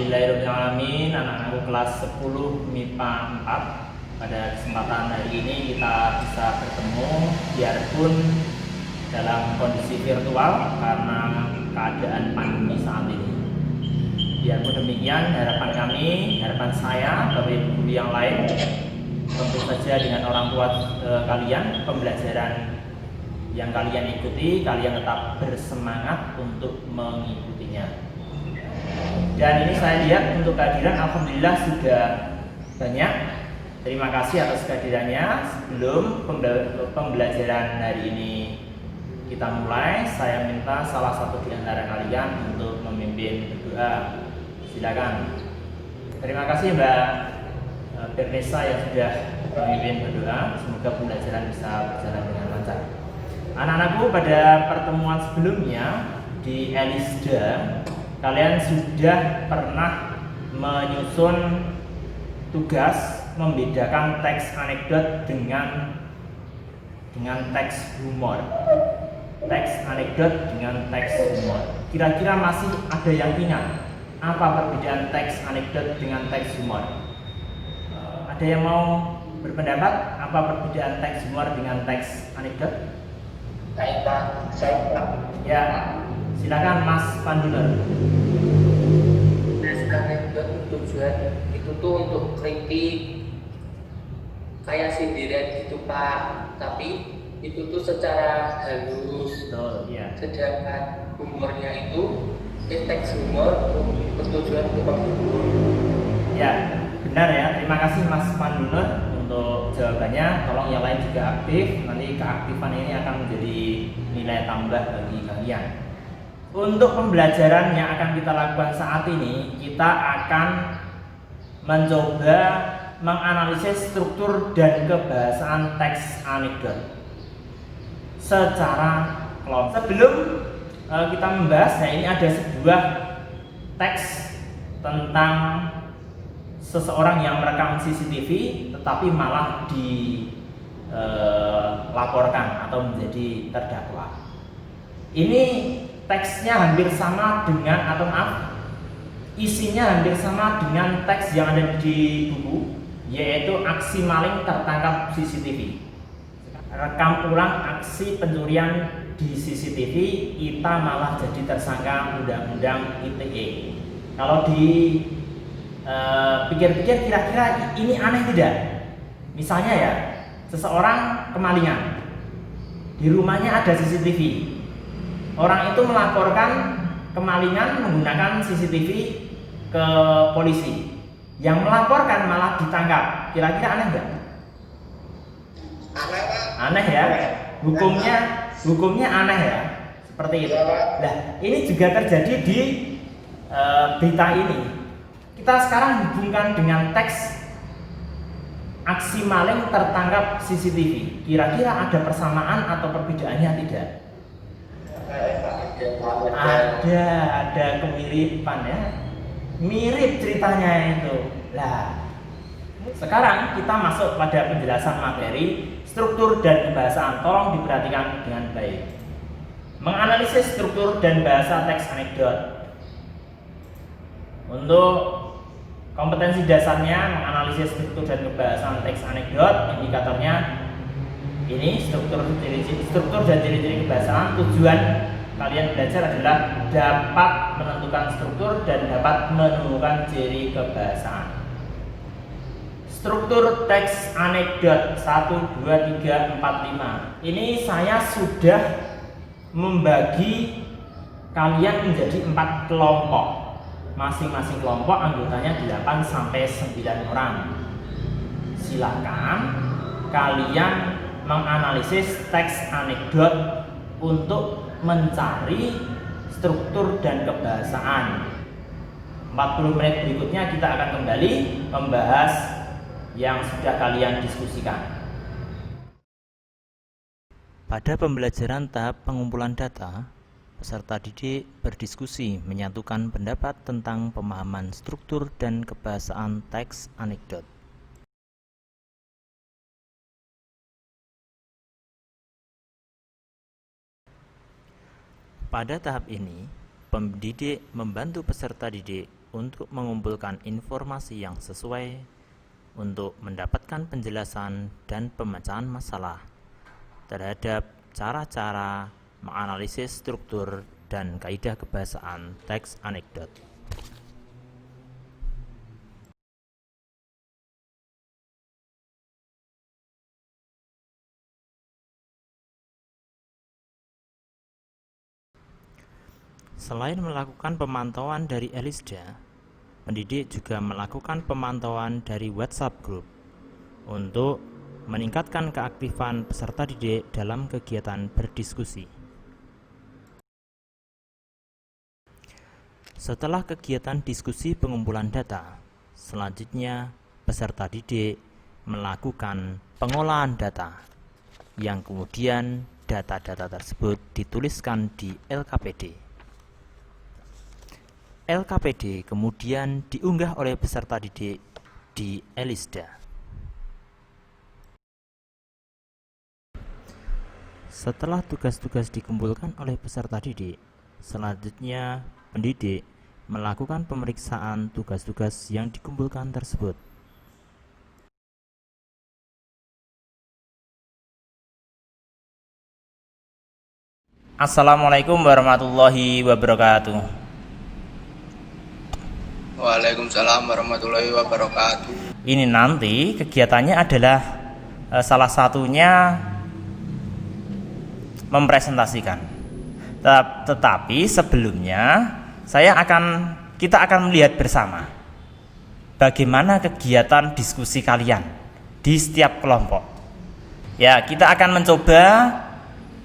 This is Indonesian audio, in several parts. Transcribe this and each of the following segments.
Alhamdulillahirrahmanirrahim, anak-anakku kelas 10 MIPA 4. Pada kesempatan hari ini kita bisa bertemu biarpun dalam kondisi virtual karena keadaan pandemi saat ini. Biarpun demikian, harapan saya, Bapak Ibu guru yang lain, tentu saja dengan orang tua kalian, pembelajaran yang kalian ikuti, kalian tetap bersemangat untuk mengikutinya. Dan ini saya lihat untuk kehadiran alhamdulillah sudah banyak. Terima kasih atas kehadirannya. Sebelum pembelajaran hari ini kita mulai, saya minta salah satu di antara kalian untuk memimpin berdoa. Silakan. Terima kasih Mbak Bernesa yang sudah memimpin berdoa. Semoga pembelajaran bisa berjalan dengan lancar. Anak-anakku, pada pertemuan sebelumnya di Elisda, kalian sudah pernah menyusun tugas membedakan teks anekdot dengan teks humor. Teks anekdot dengan teks humor. Kira-kira masih ada yang ingat apa perbedaan teks anekdot dengan teks humor? Ada yang mau berpendapat apa perbedaan teks humor dengan teks anekdot? Saya Ya, silakan Mas Panduner. Teks anekdot tujuan itu tuh untuk kritik kayak sindiran gitu Pak, tapi itu tuh secara halus. Betul, ya. Sedangkan humornya itu teks humor bertujuan untuk menghibur. Ya, benar ya. Terima kasih Mas Panduner untuk jawabannya. Tolong yang lain juga aktif. Nanti keaktifan ini akan menjadi nilai tambah bagi kalian. Untuk pembelajaran yang akan kita lakukan saat ini, kita akan mencoba menganalisis struktur dan kebahasaan teks anekdot secara kelompok. Sebelum kita membahas, nah ini ada sebuah teks tentang seseorang yang merekam CCTV tetapi malah dilaporkan atau menjadi terdakwa. Ini teksnya hampir sama dengan, atau maaf, isinya hampir sama dengan teks yang ada di buku, yaitu aksi maling tertangkap CCTV. Rekam ulang aksi pencurian di CCTV, Ita malah jadi tersangka undang-undang ITE. Kalau pikir-pikir kira-kira ini aneh tidak? Misalnya ya, seseorang kemalingan, di rumahnya ada CCTV. Orang itu melaporkan kemalingan menggunakan CCTV ke polisi. Yang melaporkan malah ditangkap. Kira-kira aneh nggak? Aneh ya. Hukumnya aneh ya. Seperti itu. Nah, ini juga terjadi di berita ini. Kita sekarang hubungkan dengan teks aksi maling tertangkap CCTV. Kira-kira ada persamaan atau perbedaannya tidak? Ada kemiripan ya. Mirip ceritanya itu. Nah, sekarang kita masuk pada penjelasan materi, struktur dan kebahasaan. Tolong diperhatikan dengan baik. Menganalisis struktur dan bahasa teks anekdot. Untuk kompetensi dasarnya menganalisis struktur dan kebahasaan teks anekdot, indikatornya ini struktur dan ciri-ciri kebahasaan. Tujuan kalian belajar adalah dapat menentukan struktur dan dapat menemukan ciri kebahasaan. Struktur teks anekdot 1, 2, 3, 4, 5. Ini saya sudah membagi kalian menjadi 4 kelompok. Masing-masing kelompok anggotanya 8 sampai 9 orang. Silakan kalian menganalisis teks anekdot untuk mencari struktur dan kebahasaan. 40 menit berikutnya kita akan kembali membahas yang sudah kalian diskusikan. Pada pembelajaran tahap pengumpulan data, peserta didik berdiskusi menyatukan pendapat tentang pemahaman struktur dan kebahasaan teks anekdot. Pada tahap ini, pendidik membantu peserta didik untuk mengumpulkan informasi yang sesuai untuk mendapatkan penjelasan dan pemecahan masalah terhadap cara-cara menganalisis struktur dan kaidah kebahasaan teks anekdot. Selain melakukan pemantauan dari Elisda, pendidik juga melakukan pemantauan dari WhatsApp Group untuk meningkatkan keaktifan peserta didik dalam kegiatan berdiskusi. Setelah kegiatan diskusi pengumpulan data, selanjutnya peserta didik melakukan pengolahan data, yang kemudian data-data tersebut dituliskan di LKPD. LKPD kemudian diunggah oleh peserta didik di Elisda. Setelah tugas-tugas dikumpulkan oleh peserta didik, selanjutnya pendidik melakukan pemeriksaan tugas-tugas yang dikumpulkan tersebut. Assalamualaikum warahmatullahi wabarakatuh. Waalaikumsalam warahmatullahi wabarakatuh. Ini nanti kegiatannya adalah salah satunya mempresentasikan. Tetapi sebelumnya kita akan melihat bersama bagaimana kegiatan diskusi kalian di setiap kelompok. Ya, kita akan mencoba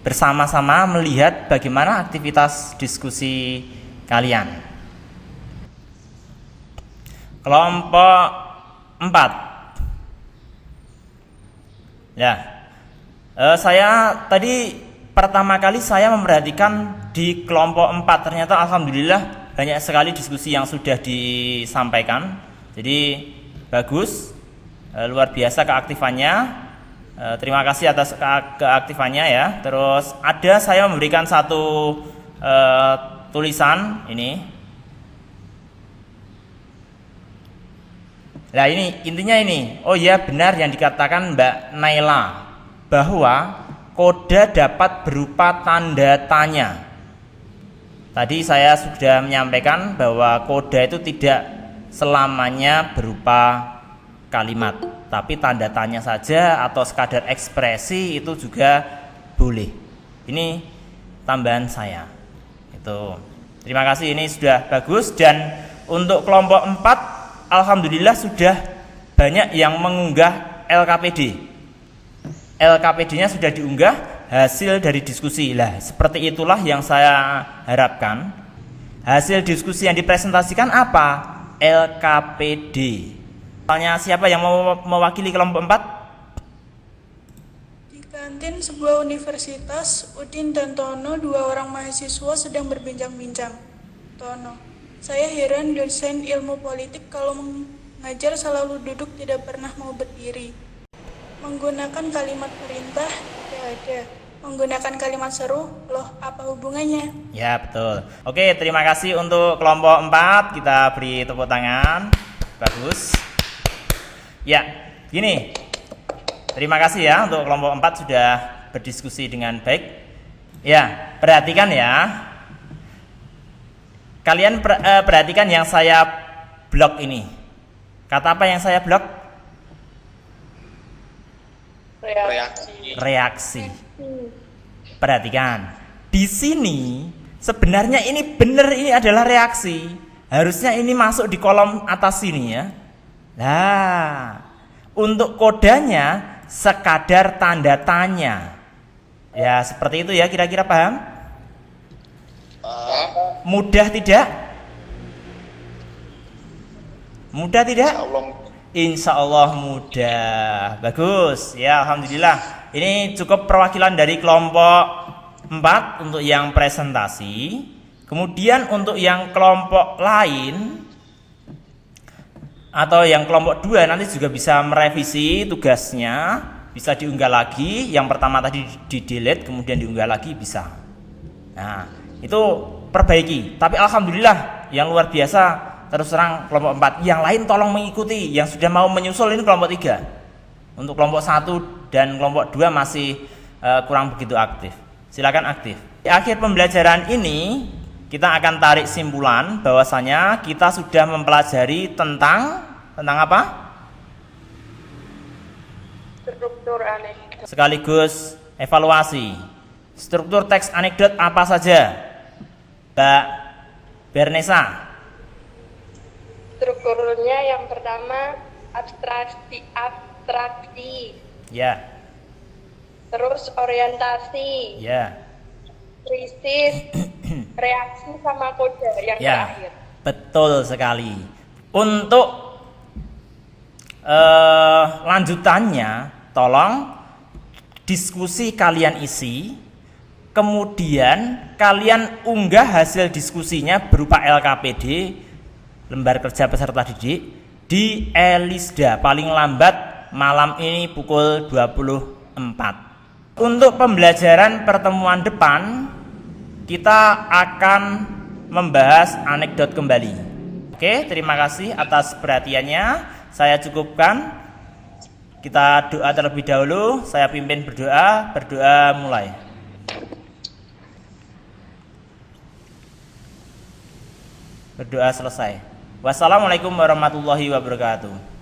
bersama-sama melihat bagaimana aktivitas diskusi kalian. Kelompok 4. Ya, saya tadi pertama kali saya memperhatikan di kelompok 4, ternyata alhamdulillah banyak sekali diskusi yang sudah disampaikan. Jadi bagus, luar biasa keaktifannya. Terima kasih atas keaktifannya ya. Terus saya memberikan satu tulisan ini. Nah ini intinya ini. Oh ya, benar yang dikatakan Mbak Naila bahwa koda dapat berupa tanda tanya. Tadi saya sudah menyampaikan bahwa koda itu tidak selamanya berupa kalimat, tapi tanda tanya saja atau sekadar ekspresi itu juga boleh. Ini tambahan saya. Itu. Terima kasih, ini sudah bagus. Dan untuk kelompok 4 alhamdulillah sudah banyak yang mengunggah LKPD. LKPD-nya sudah diunggah hasil dari diskusi. Lah, seperti itulah yang saya harapkan. Hasil diskusi yang dipresentasikan apa? LKPD. Misalnya siapa yang mau mewakili kelompok 4? Di kantin sebuah universitas, Udin dan Tono, dua orang mahasiswa sedang berbincang-bincang. Tono: saya heran dosen ilmu politik kalau mengajar selalu duduk, tidak pernah mau berdiri. Menggunakan kalimat perintah tidak ada. Menggunakan kalimat seru, loh apa hubungannya? Ya betul. Oke, terima kasih untuk kelompok 4. Kita beri tepuk tangan. Bagus. Ya, gini. Terima kasih ya untuk kelompok 4 sudah berdiskusi dengan baik. Ya, perhatikan ya. Kalian perhatikan yang saya blok ini. Kata apa yang saya blok? Reaksi. Perhatikan. Di sini sebenarnya ini benar, ini adalah reaksi. Harusnya ini masuk di kolom atas sini ya. Nah, untuk kodanya sekadar tanda tanya. Ya, seperti itu ya, kira-kira paham? Mudah tidak? Mudah tidak? Insya Allah mudah. Bagus ya, alhamdulillah. Ini cukup perwakilan dari kelompok 4 untuk yang presentasi. Kemudian untuk yang kelompok lain atau yang kelompok 2 nanti juga bisa merevisi tugasnya, bisa diunggah lagi. Yang pertama tadi di delete kemudian diunggah lagi bisa. Nah, itu perbaiki. Tapi alhamdulillah yang luar biasa terus terang kelompok 4. Yang lain tolong mengikuti. Yang sudah mau menyusul ini kelompok 3. Untuk kelompok 1 dan kelompok 2 masih kurang begitu aktif. Silakan aktif. Di akhir pembelajaran ini kita akan tarik simpulan bahwasanya kita sudah mempelajari tentang apa? Struktur anekdot. Sekaligus evaluasi. Struktur teks anekdot apa saja? Mbak Bernesa. Strukturnya yang pertama abstraksi. Ya. Terus orientasi, Ya. krisis, reaksi sama kode yang Ya. terakhir. Betul sekali. Untuk lanjutannya, tolong diskusi kalian isi, kemudian kalian unggah hasil diskusinya berupa LKPD, lembar kerja peserta didik, di Elisda paling lambat malam ini pukul 24. Untuk pembelajaran pertemuan depan, kita akan membahas anekdot kembali. Oke, terima kasih atas perhatiannya. Saya cukupkan. Kita doa terlebih dahulu. Saya pimpin berdoa. Berdoa mulai. Berdoa selesai. Wassalamualaikum warahmatullahi wabarakatuh.